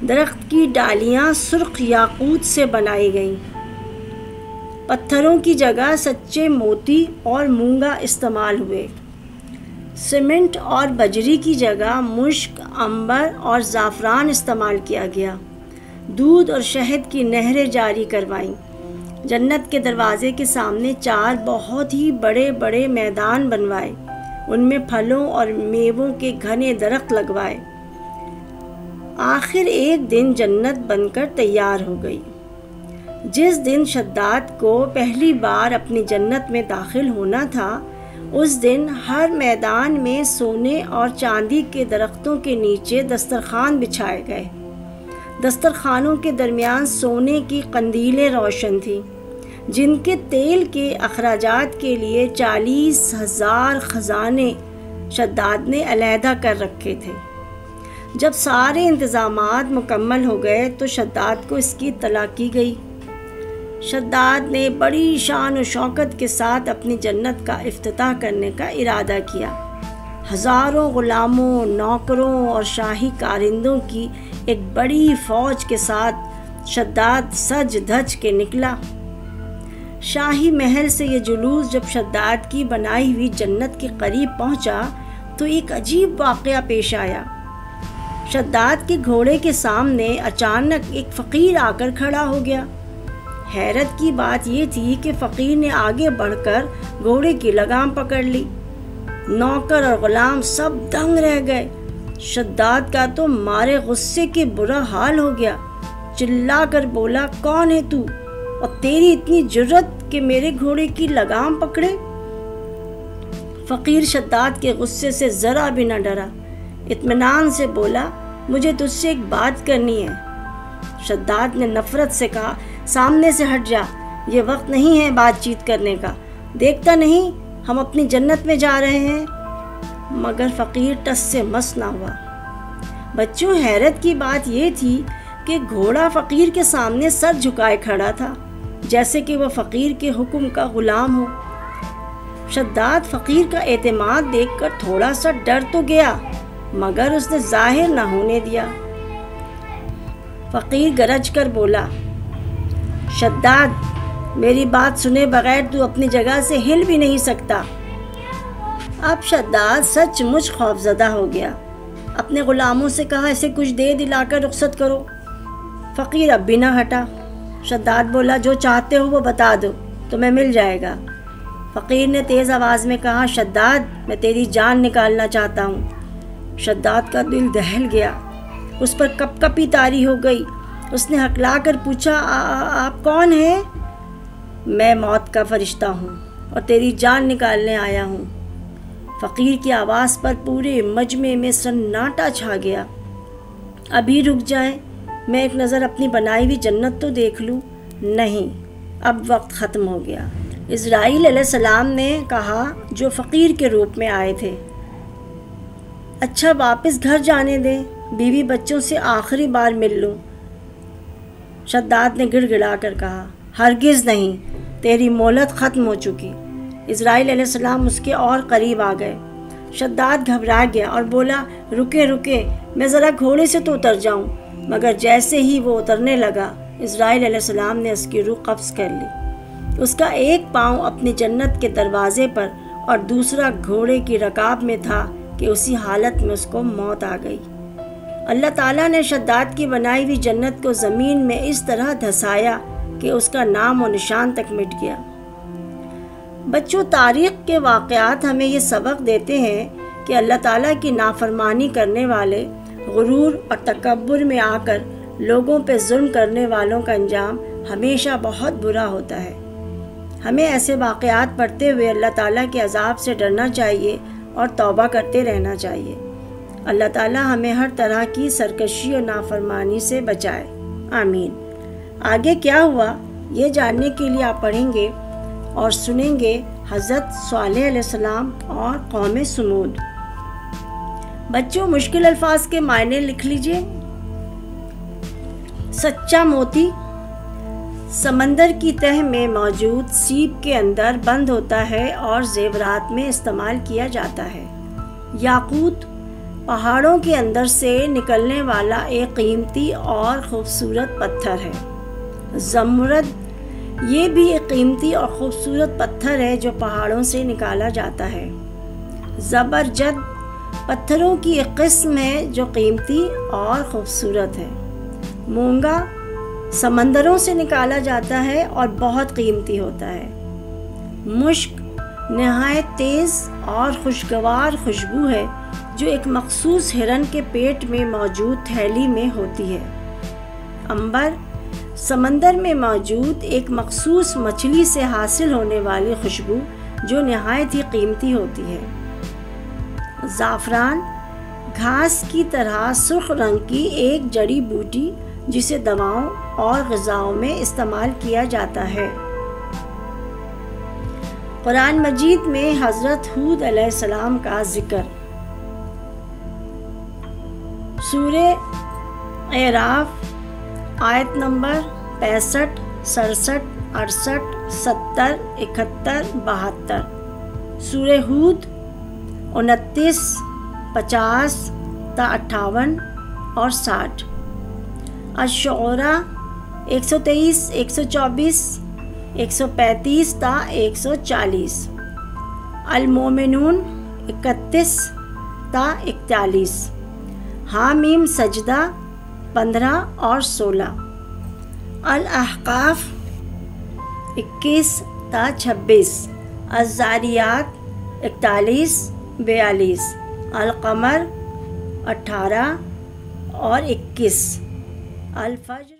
درخت کی ڈالیاں سرخ یاقوت سے بنائی گئیں۔ پتھروں کی جگہ سچے موتی اور مونگا استعمال ہوئے۔ سیمنٹ اور بجری کی جگہ مشک، عنبر اور زعفران استعمال کیا گیا۔ دودھ اور شہد کی نہریں جاری کروائیں۔ جنت کے دروازے کے سامنے 4 بہت ہی بڑے بڑے میدان بنوائے، ان میں پھلوں اور میووں کے گھنے درخت لگوائے۔ آخر ایک دن جنت بن کر تیار ہو گئی۔ جس دن شداد کو پہلی بار اپنی جنت میں داخل ہونا تھا، اس دن ہر میدان میں سونے اور چاندی کے درختوں کے نیچے دسترخوان بچھائے گئے۔ دسترخوانوں کے درمیان سونے کی قندیلیں روشن تھیں، جن کے تیل کے اخراجات کے لیے 40,000 خزانے شداد نے علیحدہ کر رکھے تھے۔ جب سارے انتظامات مکمل ہو گئے تو شداد کو اس کی اطلاع کی گئی۔ شداد نے بڑی شان و شوکت کے ساتھ اپنی جنت کا افتتاح کرنے کا ارادہ کیا۔ ہزاروں غلاموں، نوکروں اور شاہی کارندوں کی ایک بڑی فوج کے ساتھ شداد سج دھج کے نکلا۔ شاہی محل سے یہ جلوس جب شداد کی بنائی ہوئی جنت کے قریب پہنچا تو ایک عجیب واقعہ پیش آیا۔ شداد کے گھوڑے کے سامنے اچانک ایک فقیر آ کر کھڑا ہو گیا۔ حیرت کی بات یہ تھی کہ فقیر نے آگے بڑھ کر گھوڑے کی لگام پکڑ لی۔ نوکر اور غلام سب دنگ رہ گئے۔ شداد کا تو مارے غصے کے برا حال ہو گیا۔ چلا کر بولا، کون ہے تو اور تیری اتنی جرت کہ میرے گھوڑے کی لگام پکڑے؟ فقیر شداد کے غصے سے ذرا بھی نہ ڈرا، اطمینان سے بولا، مجھے تجھ سے ایک بات کرنی ہے۔ شداد نے نفرت سے کہا، سامنے سے ہٹ جا، یہ وقت نہیں ہے بات چیت کرنے کا، دیکھتا نہیں ہم اپنی جنت میں جا رہے ہیں۔ مگر فقیر ٹس سے مس نہ ہوا۔ بچوں، حیرت کی بات یہ تھی کہ گھوڑا فقیر کے سامنے سر جھکائے کھڑا تھا، جیسے کہ وہ فقیر کے حکم کا غلام ہو۔ شداد فقیر کا اعتماد دیکھ کر تھوڑا سا ڈر تو گیا، مگر اس نے ظاہر نہ ہونے دیا۔ فقیر گرج کر بولا، شداد، میری بات سنے بغیر تو اپنی جگہ سے ہل بھی نہیں سکتا۔ اب شداد سچ مچ خوفزدہ ہو گیا۔ اپنے غلاموں سے کہا، اسے کچھ دے دلا کر رخصت کرو۔ فقیر اب بھی نہ ہٹا۔ شداد بولا، جو چاہتے ہو وہ بتا دو، تمہیں مل جائے گا۔ فقیر نے تیز آواز میں کہا، شداد، میں تیری جان نکالنا چاہتا ہوں۔ شداد کا دل دہل گیا، اس پر کپ کپی طاری ہو گئی۔ اس نے ہکلا کر پوچھا، آپ کون ہیں؟ میں موت کا فرشتہ ہوں اور تیری جان نکالنے آیا ہوں۔ فقیر کی آواز پر پورے مجمع میں سناٹا چھا گیا۔ ابھی رک جائیں، میں ایک نظر اپنی بنائی ہوئی جنت تو دیکھ لوں۔ نہیں، اب وقت ختم ہو گیا۔ اسرائیل علیہ السلام نے کہا، جو فقیر کے روپ میں آئے تھے، اچھا واپس گھر جانے دیں، بیوی بچوں سے آخری بار مل لوں۔ شداد نے گڑ گڑا کر کہا، ہرگز نہیں، تیری مہلت ختم ہو چکی۔ اسرائیل علیہ السلام اس کے اور قریب آ گئے۔ شداد گھبرا گیا اور بولا، رکے رکے، میں ذرا گھوڑے سے تو اتر جاؤں۔ مگر جیسے ہی وہ اترنے لگا، اسرائیل علیہ السلام نے اس کی روح قبض کر لی۔ اس کا ایک پاؤں اپنی جنت کے دروازے پر اور دوسرا گھوڑے کی رکاب میں تھا کہ اسی حالت میں اس کو موت آ گئی۔ اللہ تعالیٰ نے شداد کی بنائی ہوئی جنت کو زمین میں اس طرح دھسایا کہ اس کا نام و نشان تک مٹ گیا۔ بچوں، تاریخ کے واقعات ہمیں یہ سبق دیتے ہیں کہ اللہ تعالیٰ کی نافرمانی کرنے والے، غرور اور تکبر میں آ کر لوگوں پہ ظلم کرنے والوں کا انجام ہمیشہ بہت برا ہوتا ہے۔ ہمیں ایسے واقعات پڑھتے ہوئے اللہ تعالیٰ کے عذاب سے ڈرنا چاہیے اور توبہ کرتے رہنا چاہیے۔ اللہ تعالیٰ ہمیں ہر طرح کی سرکشی اور نافرمانی سے بچائے، آمین۔ آگے کیا ہوا یہ جاننے کے لیے آپ پڑھیں گے اور سنیں گے حضرت صالح علیہ السلام اور قوم سمود۔ بچوں، مشکل الفاظ کے معنی لکھ لیجئے۔ سچا موتی سمندر کی تہ میں موجود سیپ کے اندر بند ہوتا ہے اور زیورات میں استعمال کیا جاتا ہے۔ یاقوت پہاڑوں کے اندر سے نکلنے والا ایک قیمتی اور خوبصورت پتھر ہے۔ زمرد یہ بھی ایک قیمتی اور خوبصورت پتھر ہے جو پہاڑوں سے نکالا جاتا ہے۔ زبرجد پتھروں کی ایک قسم ہے جو قیمتی اور خوبصورت ہے۔ مونگا سمندروں سے نکالا جاتا ہے اور بہت قیمتی ہوتا ہے۔ مشک نہایت تیز اور خوشگوار خوشبو ہے جو ایک مخصوص ہرن کے پیٹ میں موجود تھیلی میں ہوتی ہے۔ عنبر سمندر میں موجود ایک مخصوص مچھلی سے حاصل ہونے والی خوشبو جو نہایت ہی قیمتی ہوتی ہے۔ زعفران گھاس کی طرح سرخ رنگ کی ایک جڑی بوٹی جسے دواؤں اور غذاؤں میں استعمال کیا جاتا ہے۔ قرآن مجید میں حضرت ہود علیہ السلام کا ذکر۔ سورہ اعراف آیت نمبر 65، 67، 68، 70، 71، 72۔ سورہ ہود 29، 50 تا 58 اور 60۔ الشعراء 123، 124، 135 تا 140۔ المومنون 31 تا 41۔ حامیم سجدہ 15 اور 16۔ الاحقاف 21 تا 26۔ الزاریات 41، 42۔ القمر 18 اور 21۔ الفجر